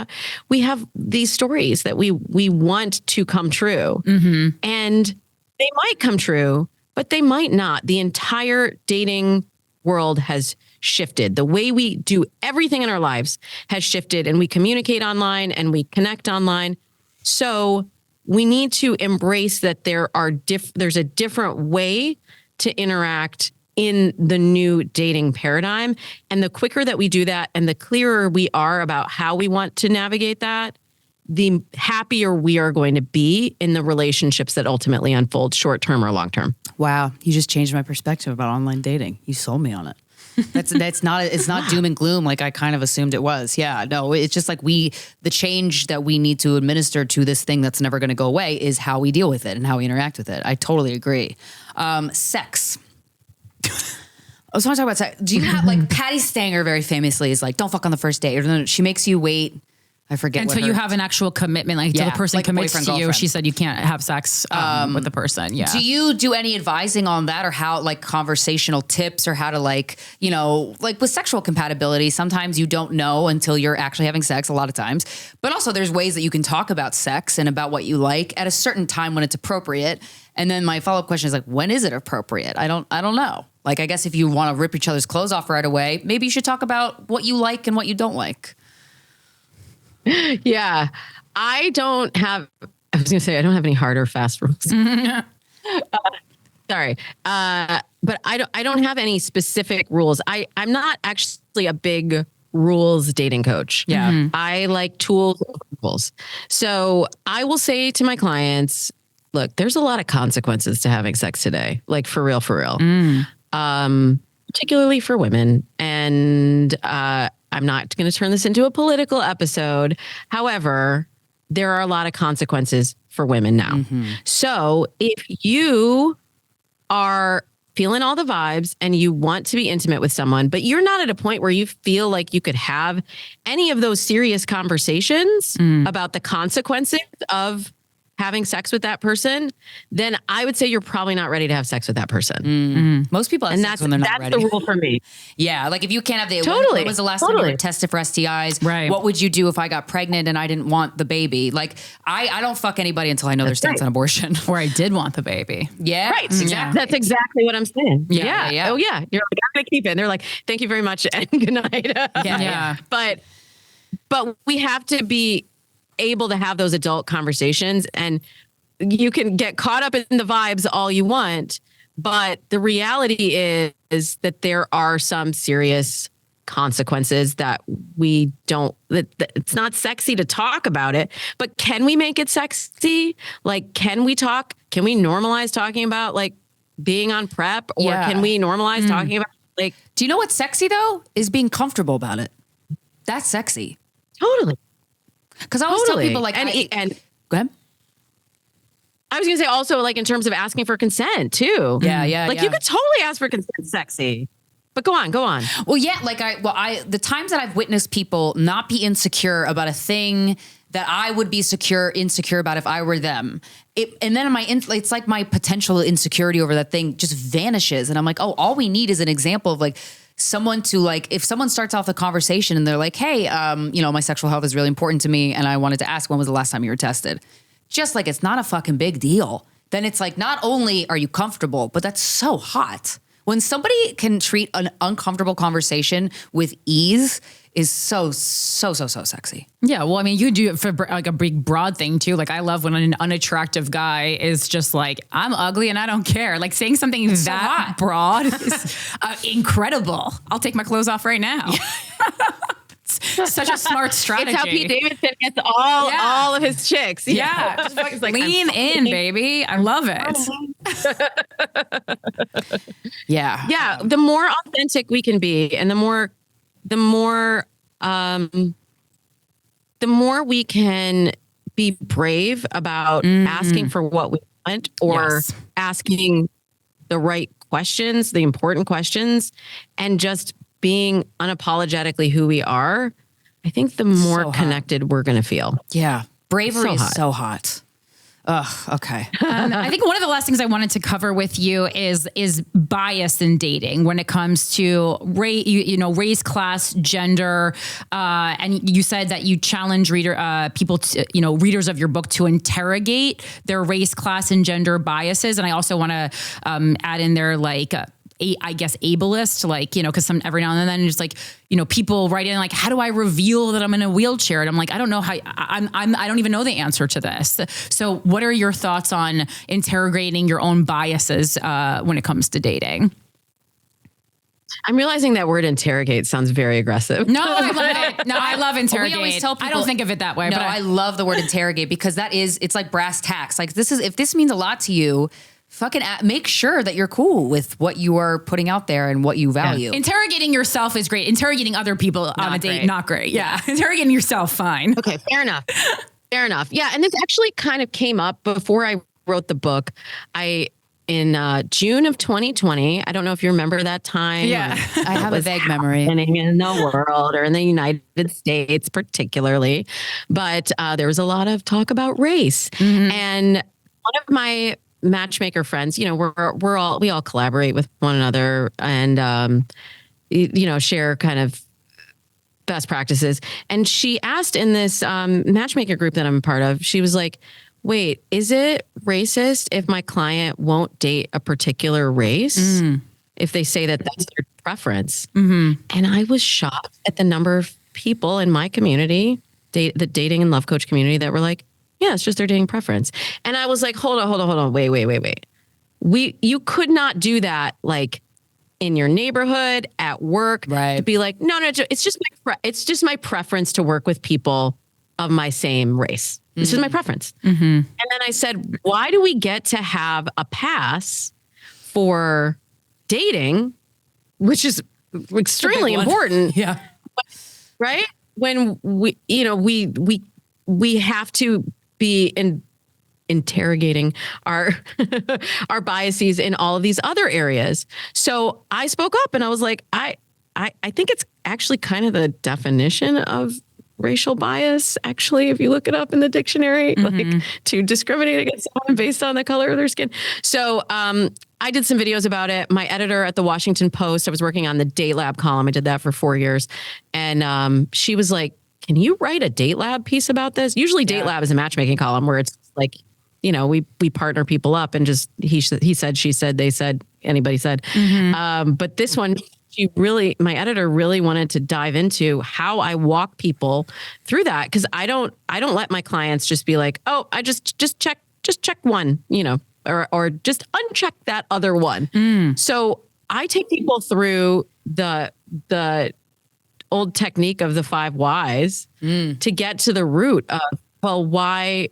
We have these stories that we want to come true. And they might come true, but they might not. The entire dating world has shifted. The way we do everything in our lives has shifted, and we communicate online and we connect online. So we need to embrace that there's a different way to interact in the new dating paradigm. And the quicker that we do that, and the clearer we are about how we want to navigate that, the happier we are going to be in the relationships that ultimately unfold, short-term or long-term. Wow. You just changed my perspective about online dating. You sold me on it. It's not doom and gloom like I kind of assumed it was. Yeah, no, it's just like the change that we need to administer to this thing that's never going to go away is how we deal with it and how we interact with it. I totally agree. Sex. I was want to talk about sex. Do you have like Patty Stanger very famously is like, don't fuck on the first date, or she makes you wait. I forget. Until you have an actual commitment, like till the person commits to you. She said you can't have sex with the person. Yeah. Do you do any advising on that, or how, like, conversational tips, or how to like with sexual compatibility? Sometimes you don't know until you're actually having sex, a lot of times. But also there's ways that you can talk about sex and about what you like at a certain time when it's appropriate. And then my follow-up question is like, when is it appropriate? I don't know. Like, I guess if you want to rip each other's clothes off right away, maybe you should talk about what you like and what you don't like. Yeah, I don't have any hard or fast rules. Sorry. But I don't have any specific rules. I'm not actually a big rules dating coach. Yeah. I like tools and rules. So I will say to my clients, look, there's a lot of consequences to having sex today. Like for real. Particularly for women. And, I'm not going to turn this into a political episode. However, there are a lot of consequences for women now. So if you are feeling all the vibes and you want to be intimate with someone, but you're not at a point where you feel like you could have any of those serious conversations about the consequences of having sex with that person, then I would say you're probably not ready to have sex with that person. Most people have sex when they're not ready. That's the rule for me. Yeah, like if you can't have the... Totally. When was the last time you were tested for STIs? Right. What would you do if I got pregnant and I didn't want the baby? Like, I don't fuck anybody until I know their stance on abortion. Or I did want the baby. Yeah. Right. Exactly. That's exactly what I'm saying. Yeah. Oh, yeah. You're like, I'm going to keep it. And they're like, thank you very much and good night. Yeah. But we have to be able to have those adult conversations. And you can get caught up in the vibes all you want, but the reality is that there are some serious consequences that we don't, that it's not sexy to talk about it, but can we make it sexy? Like, can we normalize talking about like being on prep, or can we normalize talking about like, do you know what's sexy though? Is being comfortable about it. That's sexy. Totally. Cause I always tell people like, and go ahead. I was going to say also like in terms of asking for consent too. Yeah. Like you could totally ask for consent sexy, but go on. Well, yeah. Like the times that I've witnessed people not be insecure about a thing that I would be insecure about if I were them. And then it's like my potential insecurity over that thing just vanishes. And I'm like, oh, all we need is an example of like someone to like, if someone starts off the conversation and they're like, hey, my sexual health is really important to me. And I wanted to ask, when was the last time you were tested? Just like, it's not a fucking big deal. Then it's like, not only are you comfortable, but that's so hot. When somebody can treat an uncomfortable conversation with ease is so sexy. Yeah. Well, I mean, you do it for like a big broad thing too. Like I love when an unattractive guy is just like, I'm ugly and I don't care. Like saying something that broad is incredible. I'll take my clothes off right now. Such a smart strategy. It's how Pete Davidson gets all of his chicks. Yeah. Just like, lean in, baby. I love it. Yeah. Yeah. The more authentic we can be, and the more we can be brave about asking for what we want, or asking the right questions, the important questions, and just being unapologetically who we are, I think the more connected we're going to feel. Yeah. Bravery is so hot. Ugh, okay. I think one of the last things I wanted to cover with you is bias in dating when it comes to race, class, gender, and you said that you challenge readers of your book to interrogate their race, class, and gender biases. And I also want to add in there like. I guess ableist, like, cause every now and then just like, people write in like, how do I reveal that I'm in a wheelchair? And I'm like, I don't know how I don't even know the answer to this. So what are your thoughts on interrogating your own biases when it comes to dating? I'm realizing that word interrogate sounds very aggressive. No, I love it. No, I love interrogate. We always tell people, I don't think of it that way. No, I love the word interrogate because it's like brass tacks. Like if this means a lot to you, fucking make sure that you're cool with what you are putting out there and what you value. Yeah. Interrogating yourself is great. Interrogating other people on a date, not great. Yeah. Interrogating yourself, fine. Okay, fair enough. Fair enough. Yeah, and this actually kind of came up before I wrote the book. In June of 2020, I don't know if you remember that time. Yeah, I have a vague memory. In the world, or in the United States particularly, but there was a lot of talk about race. Mm-hmm. And one of my matchmaker friends, we all collaborate with one another and share kind of best practices. And she asked in this matchmaker group that I'm a part of, she was like, wait, is it racist if my client won't date a particular race? If they say that that's their preference? Mm-hmm. And I was shocked at the number of people in my community, the dating and love coach community, that were like, yeah, it's just their dating preference. And I was like, hold on. Wait. You could not do that like in your neighborhood, at work, right? To be like, no, it's just my preference to work with people of my same race. This is my preference. Mm-hmm. And then I said, why do we get to have a pass for dating, which is extremely important? Yeah. Right? When we have to be interrogating our biases in all of these other areas. So I spoke up and I was like, I think it's actually kind of the definition of racial bias, actually, if you look it up in the dictionary, like to discriminate against someone based on the color of their skin. So I did some videos about it. My editor at the Washington Post, I was working on the Date Lab column. I did that for 4 years. And she was like, can you write a Date Lab piece about this? Usually Date Lab is a matchmaking column where it's like, we partner people up and just he said, she said, they said, anybody said. Mm-hmm. But this one, my editor really wanted to dive into how I walk people through that. Cause I don't let my clients just be like, oh, I just just check one, or just uncheck that other one. So I take people through the old technique of the 5 whys to get to the root of, well, why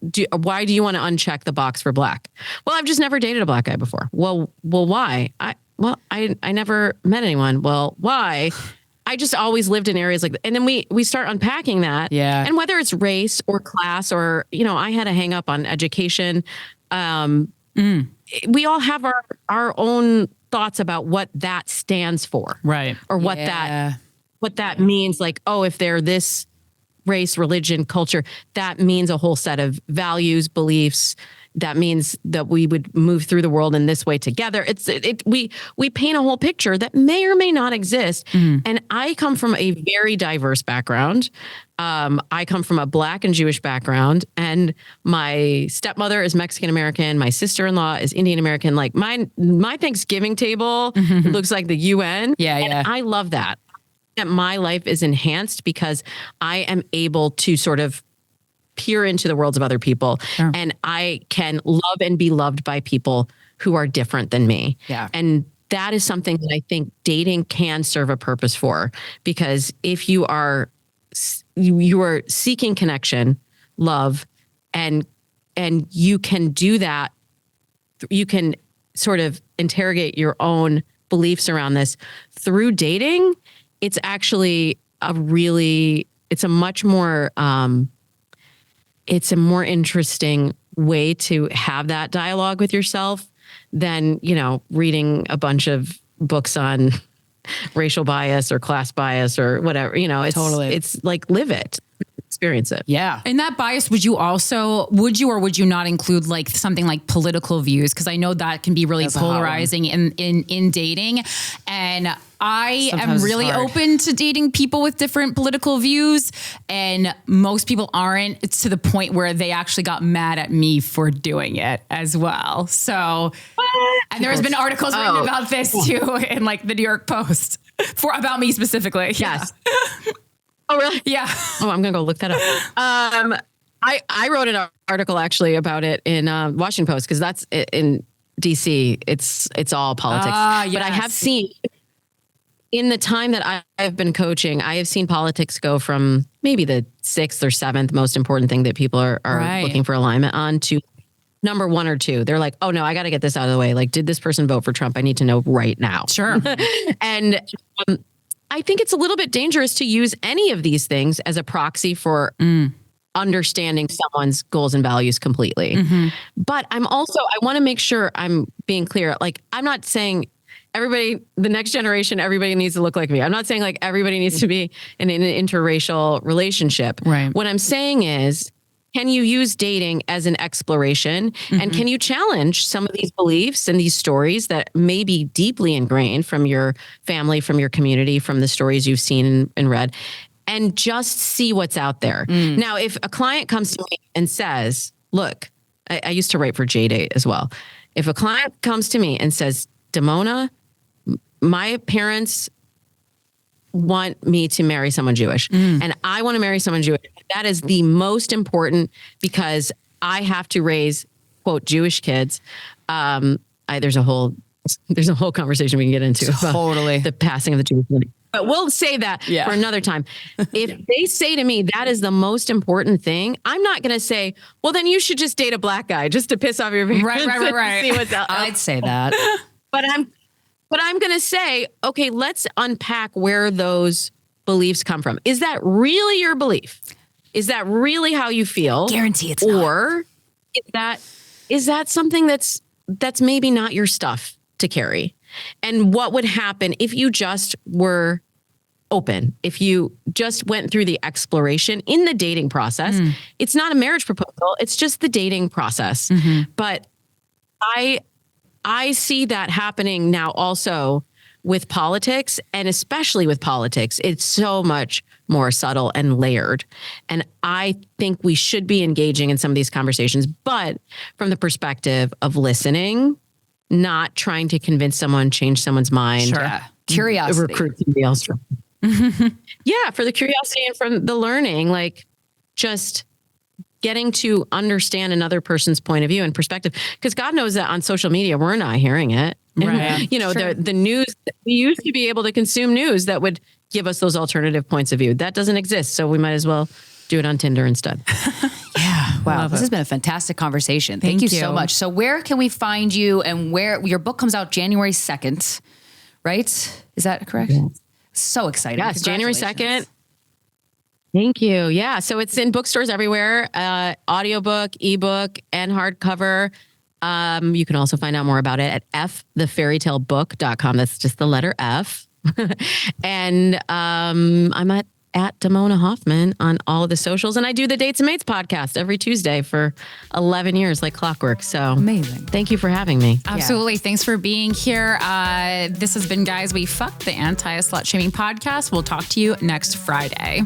do you want to uncheck the box for black? Well, I've just never dated a black guy before. Well, why? I never met anyone. Well, why? I just always lived in areas like that. And then we start unpacking that. Yeah. And whether it's race or class or, I had a hang up on education. We all have our own thoughts about what that stands for. Right. Or what that means. Like, oh, if they're this race, religion, culture, that means a whole set of values, beliefs. That means that we would move through the world in this way together. We paint a whole picture that may or may not exist. And I come from a very diverse background. I come from a Black and Jewish background, and my stepmother is Mexican American. My sister-in-law is Indian American. Like my Thanksgiving table looks like the UN. And I love that my life is enhanced because I am able to sort of peer into the worlds of other people. Sure. And I can love and be loved by people who are different than me. Yeah. And that is something that I think dating can serve a purpose for, because if you are seeking connection, love, and you can do that, you can sort of interrogate your own beliefs around this through dating. It's actually it's a much more, it's a more interesting way to have that dialogue with yourself than, reading a bunch of books on racial bias or class bias or whatever. It's like, live it, experience it. Yeah. In that bias, would you or would you not include like something like political views? Because I know that can be really polarizing in dating. And I am really open to dating people with different political views, and most people aren't. It's to the point where they actually got mad at me for doing it as well. So, and there's been articles written about this too in like the New York Post about me specifically. Yes. Oh, really? Yeah. Oh, I'm going to go look that up. I wrote an article actually about it in Washington Post, because that's in DC. It's all politics. Yes. But I have seen, in the time that I've been coaching, I have seen politics go from maybe the 6th or 7th most important thing that people are looking for alignment on to number 1 or 2. They're like, oh no, I got to get this out of the way. Like, did this person vote for Trump? I need to know right now. Sure. And I think it's a little bit dangerous to use any of these things as a proxy for understanding someone's goals and values completely. But I want to make sure I'm being clear. Like, I'm not saying the next generation, everybody needs to look like me. I'm not saying like everybody needs to be in an interracial relationship. Right. What I'm saying is, can you use dating as an exploration? And can you challenge some of these beliefs and these stories that may be deeply ingrained from your family, from your community, from the stories you've seen and read, and just see what's out there? Now, if a client comes to me and says, look, I used to write for J-Date as well. If a client comes to me and says, Damona, my parents want me to marry someone Jewish, and I want to marry someone Jewish. That is the most important, because I have to raise, quote, Jewish kids. There's a whole conversation we can get into about the passing of the Jewish lineage. But we'll say that for another time. If they say to me, that is the most important thing, I'm not going to say, well, then you should just date a black guy just to piss off your parents. Right. See what's out. I'd say that. But I'm going to say, okay, let's unpack where those beliefs come from. Is that really your belief? Is that really how you feel? Guarantee it's not. Or is that something that's maybe not your stuff to carry? And what would happen if you just were open, if you just went through the exploration in the dating process? It's not a marriage proposal. It's just the dating process. But I see that happening now also with politics, and especially with politics. It's so much more subtle and layered. And I think we should be engaging in some of these conversations, but from the perspective of listening, not trying to convince someone, change someone's mind. Sure. Yeah. Curiosity. Recruit somebody else. Yeah, for the curiosity and from the learning, like, just getting to understand another person's point of view and perspective. Because God knows that on social media, we're not hearing it. Right. You know, the news, we used to be able to consume news that would give us those alternative points of view. That doesn't exist. So we might as well do it on Tinder instead. Yeah. Wow. Love This it. has been a fantastic conversation. Thank Thank you so you. much. So where can we find you, and where your book comes out January 2nd, right? Is that correct? Yes. So exciting. Yes, January 2nd. Congratulations. Thank you. Yeah. So it's in bookstores everywhere, audiobook, ebook, and hardcover. You can also find out more about it at fthefairytalebook.com. That's just the letter F. And I'm at Damona Hoffman on all of the socials. And I do the Dates and Mates podcast every Tuesday for 11 years, like clockwork. So Amazing. thank you for having me. Absolutely. Thanks for being here. This has been Guys We Fcked, the anti-slut shaming podcast. We'll talk to you next Friday.